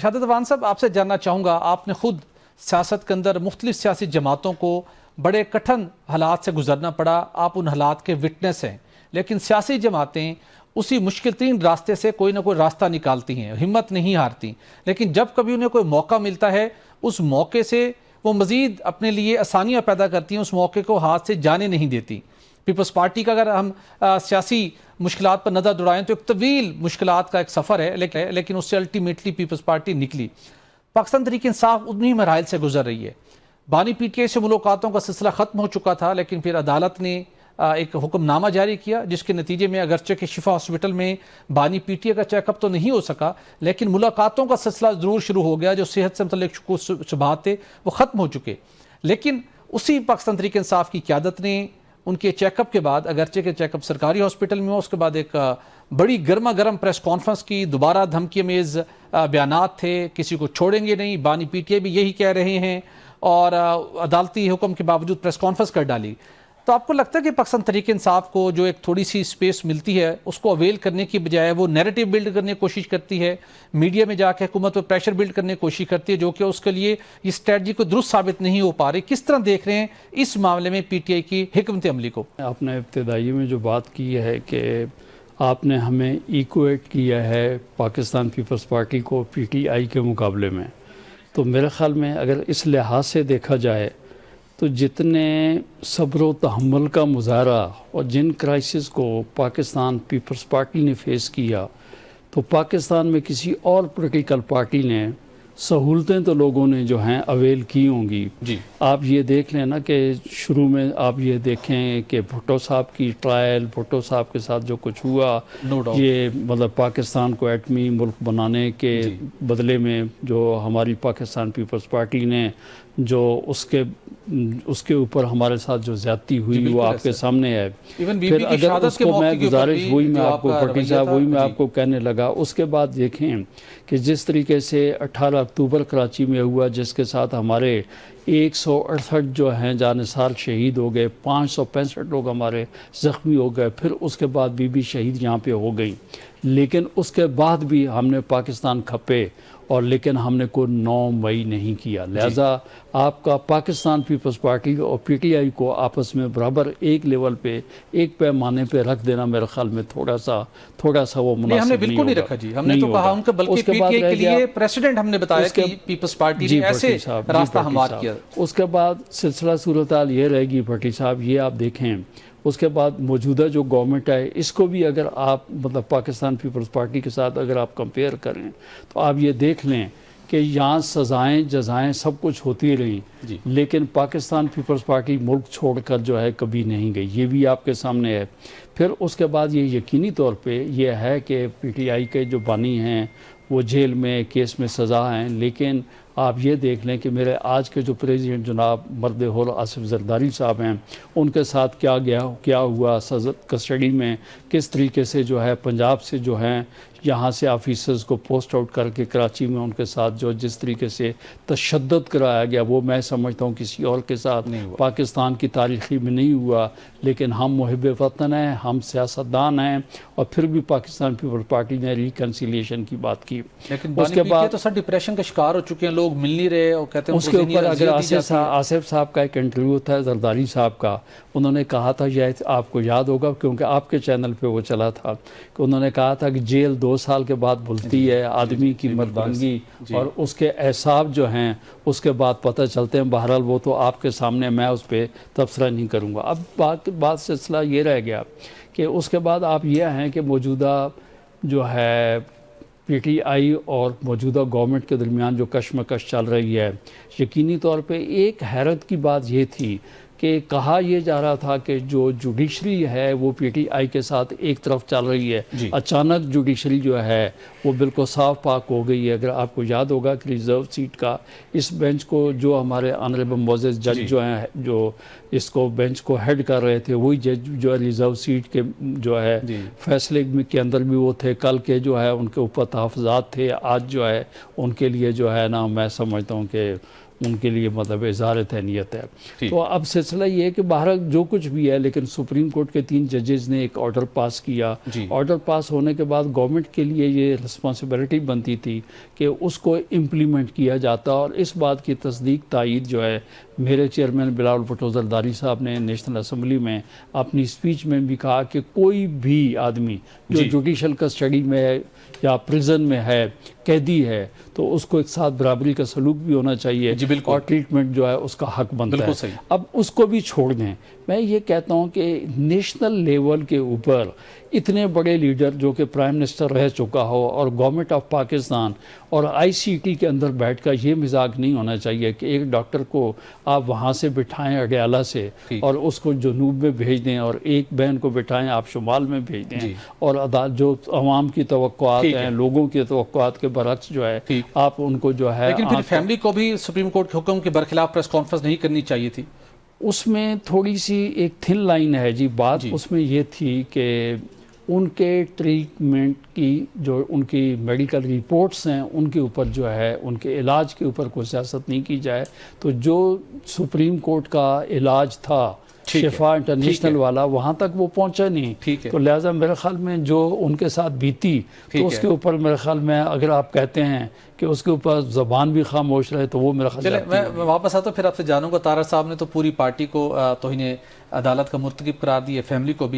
شہادت افغان صاحب، آپ سے جاننا چاہوں گا، آپ نے خود سیاست کے اندر مختلف سیاسی جماعتوں کو بڑے کٹھن حالات سے گزرنا پڑا، آپ ان حالات کے وٹنس ہیں، لیکن سیاسی جماعتیں اسی مشکل ترین راستے سے کوئی نہ کوئی راستہ نکالتی ہیں، ہمت نہیں ہارتی، لیکن جب کبھی انہیں کوئی موقع ملتا ہے اس موقع سے وہ مزید اپنے لیے آسانیاں پیدا کرتی ہیں، اس موقع کو ہاتھ سے جانے نہیں دیتی۔ پیپلز پارٹی کا اگر ہم سیاسی مشکلات پر نظر دوڑائیں تو ایک طویل مشکلات کا ایک سفر ہے، لیکن اس سے الٹیمیٹلی پیپلز پارٹی نکلی۔ پاکستان تحریک انصاف انہی مراحل سے گزر رہی ہے۔ بانی پی ٹی آئی سے ملاقاتوں کا سلسلہ ختم ہو چکا تھا، لیکن پھر عدالت نے ایک حکم نامہ جاری کیا جس کے نتیجے میں اگرچہ کہ شفا ہاسپٹل میں بانی پی ٹی آئی کا چیک اپ تو نہیں ہو سکا، لیکن ملاقاتوں کا سلسلہ ضرور شروع ہو گیا۔ جو صحت سے متعلق شبہات تھے وہ ختم ہو چکے، لیکن اسی پاکستان تحریک انصاف کی قیادت نے ان کے چیک اپ کے بعد، اگرچہ کہ چیک اپ سرکاری ہاسپٹل میں ہو، اس کے بعد ایک بڑی گرما گرم پریس کانفرنس کی، دوبارہ دھمکی امیز بیانات تھے، کسی کو چھوڑیں گے نہیں، بانی پی ٹی آئی بھی یہی کہہ رہے ہیں، اور عدالتی حکم کے باوجود پریس کانفرنس کر ڈالی۔ تو آپ کو لگتا ہے کہ پاکستان تحریک انصاف کو جو ایک تھوڑی سی سپیس ملتی ہے اس کو اویل کرنے کی بجائے وہ نیریٹو بلڈ کرنے کی کوشش کرتی ہے، میڈیا میں جا کے حکومت پر پریشر بلڈ کرنے کی کوشش کرتی ہے، جو کہ اس کے لیے یہ اسٹریٹجی کو درست ثابت نہیں ہو پا رہی؟ کس طرح دیکھ رہے ہیں اس معاملے میں پی ٹی آئی کی حکمت عملی کو؟ آپ نے ابتدائی میں جو بات کی ہے کہ آپ نے ہمیں ایکویٹ کیا ہے پاکستان پیپلز پارٹی کو پی ٹی آئی کے مقابلے میں، تو میرے خیال میں اگر اس لحاظ سے دیکھا جائے تو جتنے صبر و تحمل کا مظاہرہ اور جن کرائسس کو پاکستان پیپلز پارٹی نے فیس کیا، تو پاکستان میں کسی اور پولیٹیکل پارٹی نے سہولتیں تو لوگوں نے جو ہیں اویل کی ہوں گی۔ آپ یہ دیکھ لیں نا کہ شروع میں آپ یہ دیکھیں کہ بھٹو صاحب کی ٹرائل، بھٹو صاحب کے ساتھ جو کچھ ہوا، یہ مطلب پاکستان کو ایٹمی ملک بنانے کے بدلے میں جو ہماری پاکستان پیپلز پارٹی نے جو اس کے اوپر ہمارے ساتھ جو زیادتی ہوئی وہ آپ کے سامنے ہے۔ پھر اگر اس کو میں گزارش وہی میں آپ کو بھٹی صاحب وہی میں آپ کو کہنے لگا، اس کے بعد دیکھیں کہ جس طریقے سے 18 اکتوبر کراچی میں ہوا، جس کے ساتھ ہمارے 168 جو ہیں جانثار شہید ہو گئے، 565 لوگ ہمارے زخمی ہو گئے، پھر اس کے بعد بی شہید یہاں پہ ہو گئی، لیکن اس کے بعد بھی ہم نے پاکستان کھپے اور لیکن ہم نے کوئی 9 مئی نہیں کیا۔ لہذا آپ کا پاکستان پیپلز پارٹی اور پی ٹی آئی کو آپس میں برابر ایک لیول پہ، ایک پیمانے پہ رکھ دینا میرے خیال میں تھوڑا سا وہ مناسب نہیں ہوگا۔ ہم نے بالکل نہیں رکھا جی، ہم نے تو کہا ان کے بلکہ پی ٹی آئی کے لیے پریسیڈنٹ ہم نے بتایا کہ پیپلز پارٹی نے ایسے راستہ ہموار کیا۔ اس کے بعد سلسلہ صورتحال یہ رہے گی بھٹی صاحب، یہ آپ دیکھیں اس کے بعد موجودہ جو گورنمنٹ ہے اس کو بھی اگر آپ مطلب پاکستان پیپلز پارٹی کے ساتھ اگر آپ کمپیئر کریں تو آپ یہ دیکھ لیں کہ یہاں سزائیں جزائیں سب کچھ ہوتی رہیں، لیکن پاکستان پیپلز پارٹی ملک چھوڑ کر جو ہے کبھی نہیں گئی، یہ بھی آپ کے سامنے ہے۔ پھر اس کے بعد یہ یقینی طور پہ یہ ہے کہ پی ٹی آئی کے جو بانی ہیں وہ جیل میں کیس میں سزا ہیں، لیکن آپ یہ دیکھ لیں کہ میرے آج کے جو پریزیڈنٹ جناب مرد ہول آصف زرداری صاحب ہیں، ان کے ساتھ کیا ہوا کسٹڈی میں، کس طریقے سے جو ہے پنجاب سے جو ہیں یہاں سے آفیسرز کو پوسٹ آؤٹ کر کے کراچی میں ان کے ساتھ جو جس طریقے سے تشدد کرایا گیا، وہ میں سمجھتا ہوں کسی اور کے ساتھ پاکستان کی تاریخی میں نہیں ہوا، لیکن ہم محب وطن ہیں، ہم سیاستدان ہیں، اور پھر بھی پاکستان پیپلز پارٹی نے ریکنسیلیشن کی بات کی۔ لیکن اس کے بعد تو سر ڈپریشن کا شکار ہو چکے ہیں لوگ، مل نہیں رہے، اور کہتے ہیں اس کے اوپر اگر آصف صاحب کا ایک انٹرویو تھا زرداری صاحب کا، انہوں نے کہا تھا، یہ آپ کو یاد ہوگا کیونکہ آپ کے چینل پہ وہ چلا تھا، کہ انہوں نے کہا تھا کہ جیل 2 سال کے بعد بھولتی ہے آدمی کی مردانگی اور اس کے اعصاب جو ہیں اس کے بعد پتہ چلتے ہیں۔ بہرحال وہ تو آپ کے سامنے، میں اس پہ تبصرہ نہیں کروں گا۔ اب بات سلسلہ یہ رہ گیا کہ اس کے بعد آپ یہ ہیں کہ موجودہ جو ہے پی ٹی آئی اور موجودہ گورنمنٹ کے درمیان جو کشمکش چل رہی ہے، یقینی طور پہ ایک حیرت کی بات یہ تھی کہ کہا یہ جا رہا تھا کہ جو جوڈیشری ہے وہ پی ٹی آئی کے ساتھ ایک طرف چل رہی ہے، اچانک جوڈیشری جو ہے وہ بالکل صاف پاک ہو گئی ہے۔ اگر آپ کو یاد ہوگا کہ ریزرو سیٹ کا اس بینچ کو جو ہمارے آنریبل معزز جج جو ہیں جو اس کو بینچ کو ہیڈ کر رہے تھے، وہی جج جو ہے ریزرو سیٹ کے جو ہے فیصلے کے اندر بھی وہ تھے، کل کے جو ہے ان کے اوپر تحفظات تھے، آج جو ہے ان کے لیے جو ہے نا میں سمجھتا ہوں کہ ان کے لیے مطلب اظہار تہنیت ہے. ٹھیک. تو اب سلسلہ یہ ہے کہ بہرحال جو کچھ بھی ہے، لیکن سپریم کورٹ کے 3 ججز نے ایک آرڈر پاس کیا. جی. آرڈر پاس ہونے کے بعد گورنمنٹ کے لیے یہ رسپانسبلٹی بنتی تھی کہ اس کو امپلیمنٹ کیا جاتا، اور اس بات کی تصدیق تائید جو ہے میرے چیئرمین بلاول بھٹو زرداری صاحب نے نیشنل اسمبلی میں اپنی اسپیچ میں بھی کہا کہ کوئی بھی آدمی جو جی. جوڈیشل کسٹڈی میں ہے یا پریزن میں ہے، قیدی ہے، تو اس کو ایک ساتھ برابری کا سلوک بھی ہونا چاہیے. جی بالکل. اور ٹریٹمنٹ جو ہے اس کا حق بنتا بالکل ہے. صحیح. اب اس کو بھی چھوڑ دیں. میں یہ کہتا ہوں کہ نیشنل لیول کے اوپر اتنے بڑے لیڈر جو کہ پرائم منسٹر رہ چکا ہو، اور گورنمنٹ آف پاکستان اور آئی سی ٹی کے اندر بیٹھ کر یہ مزاج نہیں ہونا چاہیے کہ ایک ڈاکٹر کو آپ وہاں سے بٹھائیں اڈیالہ سے اور اس کو جنوب میں بھیج دیں، اور ایک بہن کو بٹھائیں آپ شمال میں بھیج دیں. اور جو عوام کی توقعات ہیں، لوگوں کی توقعات کے برعکس جو ہے آپ ان کو جو ہے. لیکن پھر فیملی کو بھی سپریم کورٹ کے حکم کے برخلاف پریس کانفرنس نہیں کرنی چاہیے تھی. اس میں تھوڑی سی ایک تھن لائن ہے جی بات. اس میں یہ تھی کہ ان کے ٹریٹمنٹ کی جو ان کی میڈیکل رپورٹس ہیں ان کے اوپر جو ہے ان کے علاج کے اوپر کوئی سیاست نہیں کی جائے. تو جو سپریم کورٹ کا علاج تھا شفا انٹرنیشنل والا، وہاں تک وہ پہنچا نہیں. تو لہٰذا میرے خیال میں جو ان کے ساتھ بیتی تو اس کے اوپر میرے خیال میں اگر آپ کہتے ہیں کہ اس کے اوپر زبان بھی خاموش رہے تو وہ میرا خیال ہے. میں واپس آتا ہوں، پھر آپ سے جانوں گا. طاہر صاحب نے تو پوری پارٹی کو توہین عدالت کا مرتکب قرار دیا، فیملی کو بھی.